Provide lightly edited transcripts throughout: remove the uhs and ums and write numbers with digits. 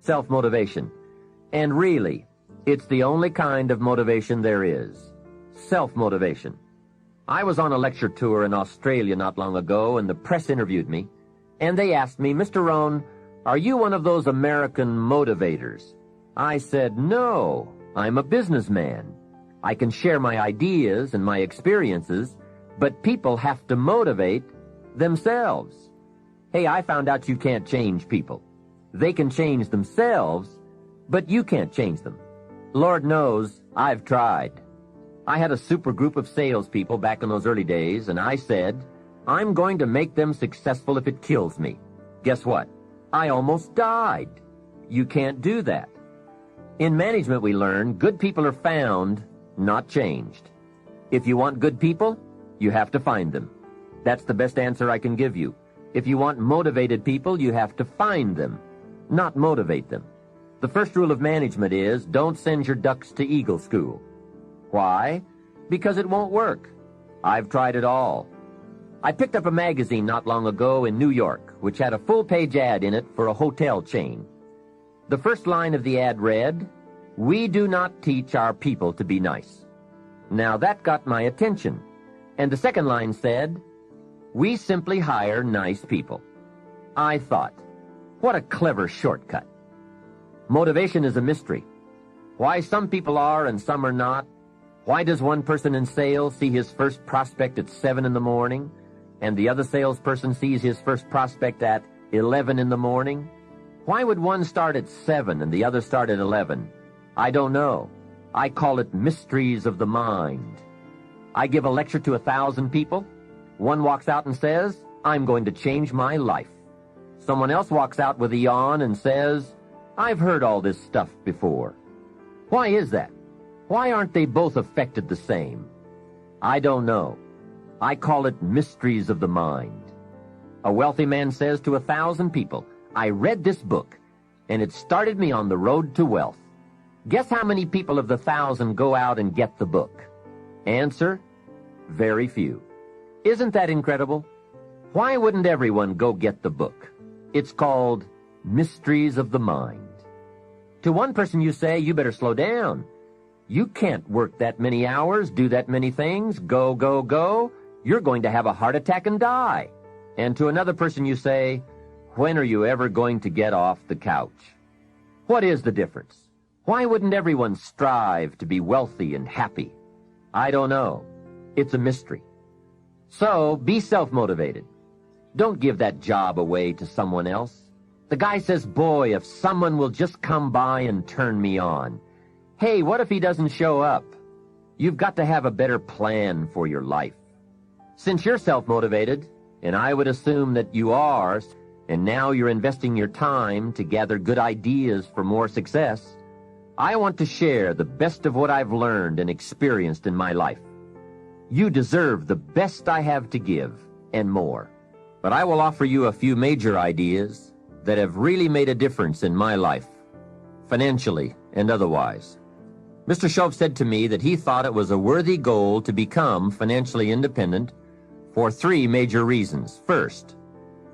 self-motivation. And really, it's the only kind of motivation there is. Self-motivation. I was on a lecture tour in Australia not long ago, and the press interviewed me, and they asked me, "Mr. Rohn, are you one of those American motivators?" I said, "No, I'm a businessman. I can share my ideas and my experiences, but people have to motivate themselves." Hey, I found out you can't change people. They can change themselves, but you can't change them. Lord knows, I've tried. I had a super group of salespeople back in those early days, and I said, I'm going to make them successful if it kills me. Guess what? I almost died. You can't do that. In management, we learn good people are found, not changed. If you want good people, you have to find them. That's the best answer I can give you. If you want motivated people, you have to find them, not motivate them. The first rule of management is don't send your ducks to Eagle School. Why? Because it won't work. I've tried it all. I picked up a magazine not long ago in New York, which had a full-page ad in it for a hotel chain. The first line of the ad read, "We do not teach our people to be nice." Now that got my attention. And the second line said, "We simply hire nice people." I thought, what a clever shortcut. Motivation is a mystery. Why some people are and some are not. Why does one person in sales see his first prospect at 7 in the morning, and the other salesperson sees his first prospect at 11 in the morning? Why would one start at 7 and the other start at 11? I don't know. I call it mysteries of the mind. I give a lecture to 1,000 people. One walks out and says, "I'm going to change my life." Someone else walks out with a yawn and says, "I've heard all this stuff before." Why is that? Why aren't they both affected the same? I don't know. I call it mysteries of the mind. A wealthy man says to 1,000 people, "I read this book, and it started me on the road to wealth." Guess how many people of the 1,000 go out and get the book? Answer, very few. Isn't that incredible? Why wouldn't everyone go get the book? It's called Mysteries of the Mind. To one person you say, "You better slow down. You can't work that many hours, do that many things, go, go, go. You're going to have a heart attack and die." And to another person you say, "When are you ever going to get off the couch?" What is the difference? Why wouldn't everyone strive to be wealthy and happy? I don't know. It's a mystery. So, be self-motivated. Don't give that job away to someone else. The guy says, "Boy, if someone will just come by and turn me on." Hey, what if he doesn't show up? You've got to have a better plan for your life. Since you're self-motivated, and I would assume that you are, and now you're investing your time to gather good ideas for more success, I want to share the best of what I've learned and experienced in my life. You deserve the best I have to give, and more. But I will offer you a few major ideas that have really made a difference in my life, financially and otherwise. Mr. Shaoff said to me that he thought it was a worthy goal to become financially independent for 3 major reasons. First,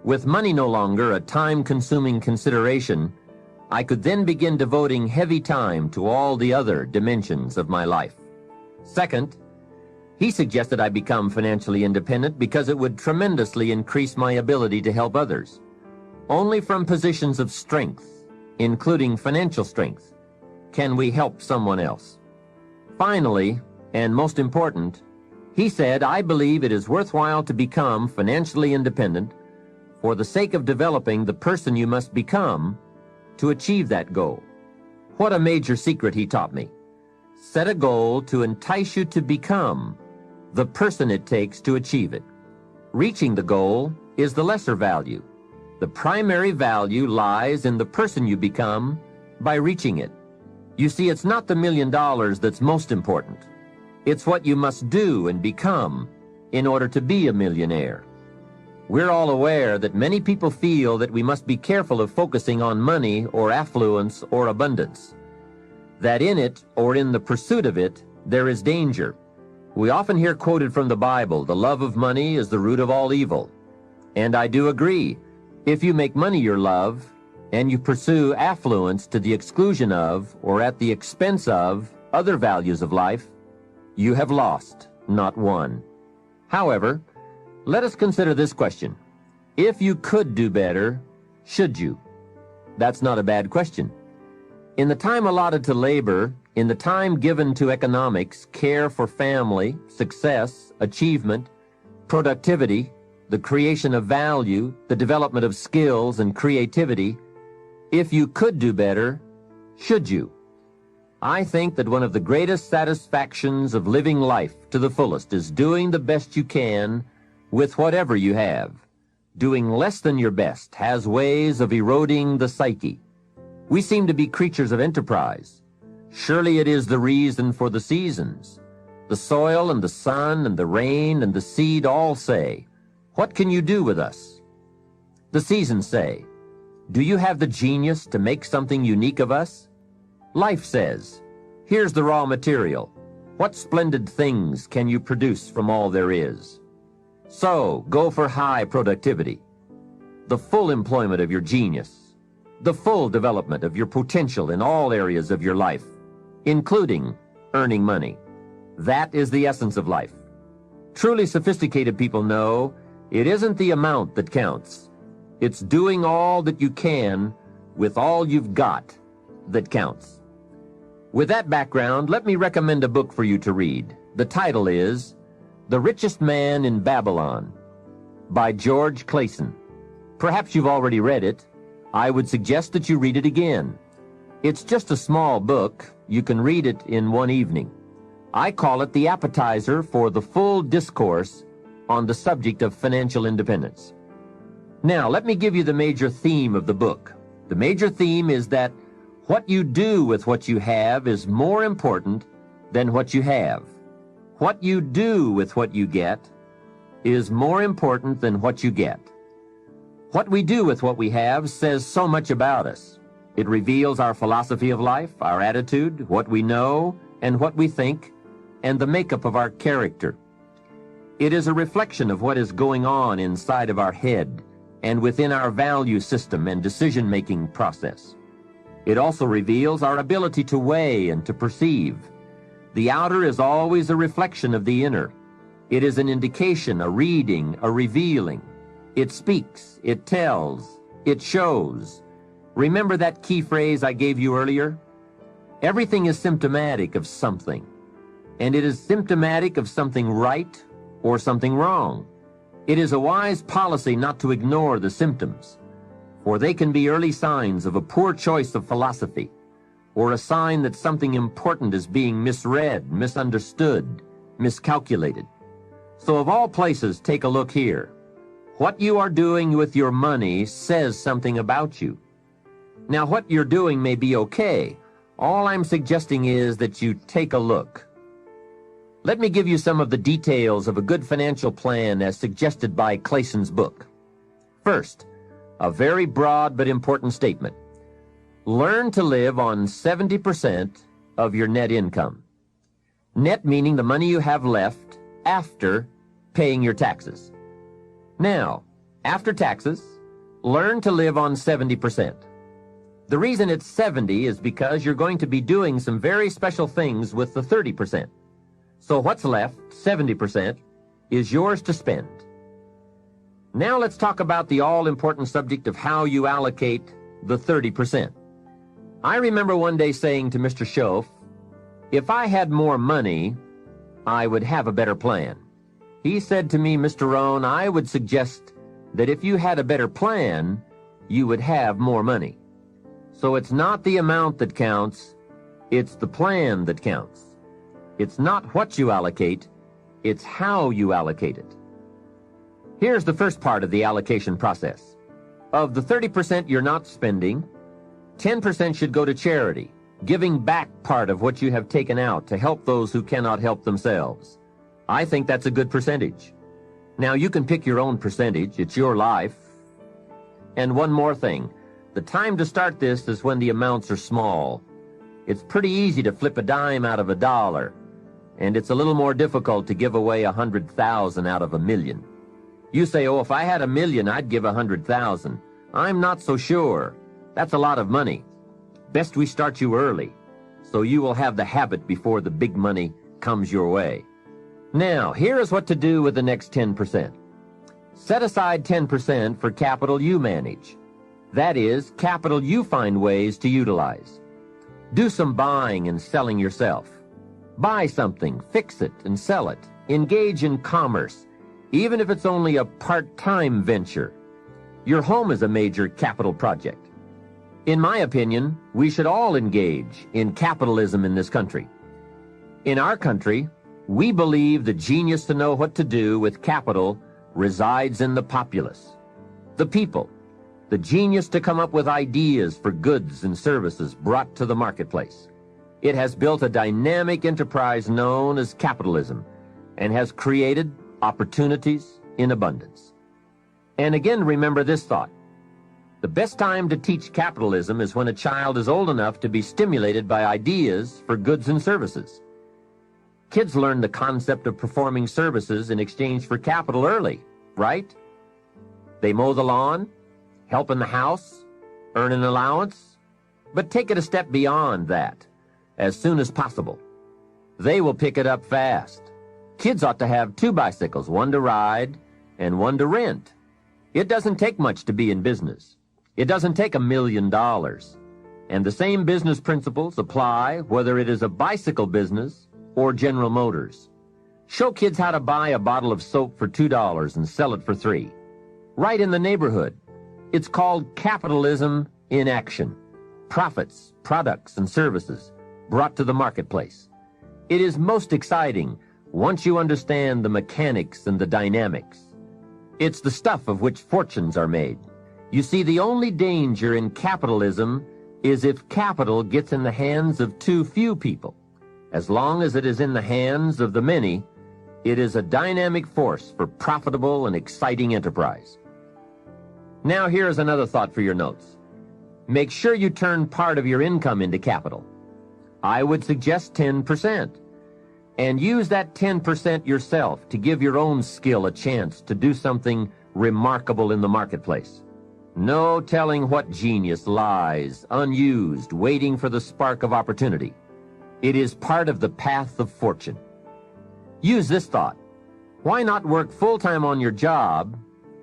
with money no longer a time-consuming consideration, I could then begin devoting heavy time to all the other dimensions of my life. Second, he suggested I become financially independent because it would tremendously increase my ability to help others. Only from positions of strength, including financial strength, can we help someone else. Finally, and most important, he said, I believe it is worthwhile to become financially independent for the sake of developing the person you must become to achieve that goal. What a major secret he taught me. Set a goal to entice you to become the person it takes to achieve it. Reaching the goal is the lesser value. The primary value lies in the person you become by reaching it. You see, it's not the $1 million that's most important. It's what you must do and become in order to be a millionaire. We're all aware that many people feel that we must be careful of focusing on money or affluence or abundance. That in it, or in the pursuit of it, there is danger. We often hear quoted from the Bible, "The love of money is the root of all evil." And I do agree. If you make money your love, and you pursue affluence to the exclusion of, or at the expense of, other values of life, you have lost, not won. However, let us consider this question. If you could do better, should you? That's not a bad question. In the time allotted to labor, in the time given to economics, care for family, success, achievement, productivity, the creation of value, the development of skills and creativity, if you could do better, should you? I think that one of the greatest satisfactions of living life to the fullest is doing the best you can with whatever you have. Doing less than your best has ways of eroding the psyche. We seem to be creatures of enterprise. Surely it is the reason for the seasons. The soil and the sun and the rain and the seed all say, "What can you do with us?" The seasons say, "Do you have the genius to make something unique of us?" Life says, "Here's the raw material. What splendid things can you produce from all there is?" So, go for high productivity, the full employment of your genius, the full development of your potential in all areas of your life, including earning money. That is the essence of life. Truly sophisticated people know it isn't the amount that counts. It's doing all that you can with all you've got that counts. With that background, let me recommend a book for you to read. The title is The Richest Man in Babylon by George Clason. Perhaps you've already read it. I would suggest that you read it again. It's just a small book. You can read it in one evening. I call it the appetizer for the full discourse on the subject of financial independence. Now, let me give you the major theme of the book. The major theme is that what you do with what you have is more important than what you have. What you do with what you get is more important than what you get. What we do with what we have says so much about us. It reveals our philosophy of life, our attitude, what we know, and what we think, and the makeup of our character. It is a reflection of what is going on inside of our head and within our value system and decision-making process. It also reveals our ability to weigh and to perceive. The outer is always a reflection of the inner. It is an indication, a reading, a revealing. It speaks, it tells, it shows. Remember that key phrase I gave you earlier? Everything is symptomatic of something, and it is symptomatic of something right or something wrong. It is a wise policy not to ignore the symptoms, for they can be early signs of a poor choice of philosophy, or a sign that something important is being misread, misunderstood, miscalculated. So of all places, take a look here. What you are doing with your money says something about you. Now, what you're doing may be okay. All I'm suggesting is that you take a look. Let me give you some of the details of a good financial plan as suggested by Clason's book. First, a very broad but important statement. Learn to live on 70% of your net income. Net meaning the money you have left after paying your taxes. Now, after taxes, learn to live on 70%. The reason it's 70 is because you're going to be doing some very special things with the 30%. So what's left, 70%, is yours to spend. Now let's talk about the all-important subject of how you allocate the 30%. I remember one day saying to Mr. Shaoff, if I had more money, I would have a better plan. He said to me, Mr. Rohn, I would suggest that if you had a better plan, you would have more money. So it's not the amount that counts, it's the plan that counts. It's not what you allocate, it's how you allocate it. Here's the first part of the allocation process. Of the 30% you're not spending, 10% should go to charity, giving back part of what you have taken out to help those who cannot help themselves. I think that's a good percentage. Now, you can pick your own percentage. It's your life. And one more thing. The time to start this is when the amounts are small. It's pretty easy to flip a dime out of a dollar, and it's a little more difficult to give away 100,000 out of a million. You say, oh, if I had $1 million, I'd give 100,000. I'm not so sure. That's a lot of money. Best we start you early, so you will have the habit before the big money comes your way. Now, here is what to do with the next 10%. Set aside 10% for capital you manage. That is, capital you find ways to utilize. Do some buying and selling yourself. Buy something, fix it, and sell it. Engage in commerce, even if it's only a part-time venture. Your home is a major capital project. In my opinion, we should all engage in capitalism in this country. In our country, we believe the genius to know what to do with capital resides in the populace. The people, the genius to come up with ideas for goods and services brought to the marketplace. It has built a dynamic enterprise known as capitalism and has created opportunities in abundance. And again, remember this thought. The best time to teach capitalism is when a child is old enough to be stimulated by ideas for goods and services. Kids learn the concept of performing services in exchange for capital early, right? They mow the lawn, help in the house, earn an allowance, but take it a step beyond that, as soon as possible. They will pick it up fast. Kids ought to have 2 bicycles, one to ride and one to rent. It doesn't take much to be in business. It doesn't take $1 million. And the same business principles apply whether it is a bicycle business or General Motors. Show kids how to buy a bottle of soap for $2 and sell it for $3. Right in the neighborhood. It's called capitalism in action. Profits, products, and services brought to the marketplace. It is most exciting once you understand the mechanics and the dynamics. It's the stuff of which fortunes are made. You see, the only danger in capitalism is if capital gets in the hands of too few people. As long as it is in the hands of the many, it is a dynamic force for profitable and exciting enterprise. Now here is another thought for your notes. Make sure you turn part of your income into capital. I would suggest 10%. And use that 10% yourself to give your own skill a chance to do something remarkable in the marketplace. No telling what genius lies, unused, waiting for the spark of opportunity. It is part of the path of fortune. Use this thought. Why not work full-time on your job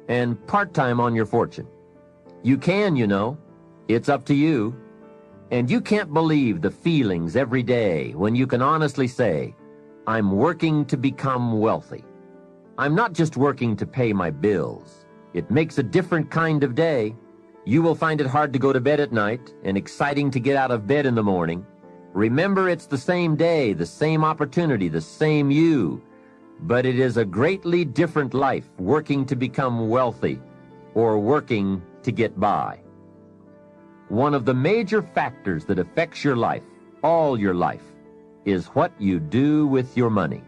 and part-time on your fortune? You can, you know. It's up to you. And you can't believe the feelings every day when you can honestly say, I'm working to become wealthy. I'm not just working to pay my bills. It makes a different kind of day. You will find it hard to go to bed at night and exciting to get out of bed in the morning. Remember, it's the same day, the same opportunity, the same you. But it is a greatly different life working to become wealthy or working to get by. One of the major factors that affects your life, all your life, is what you do with your money.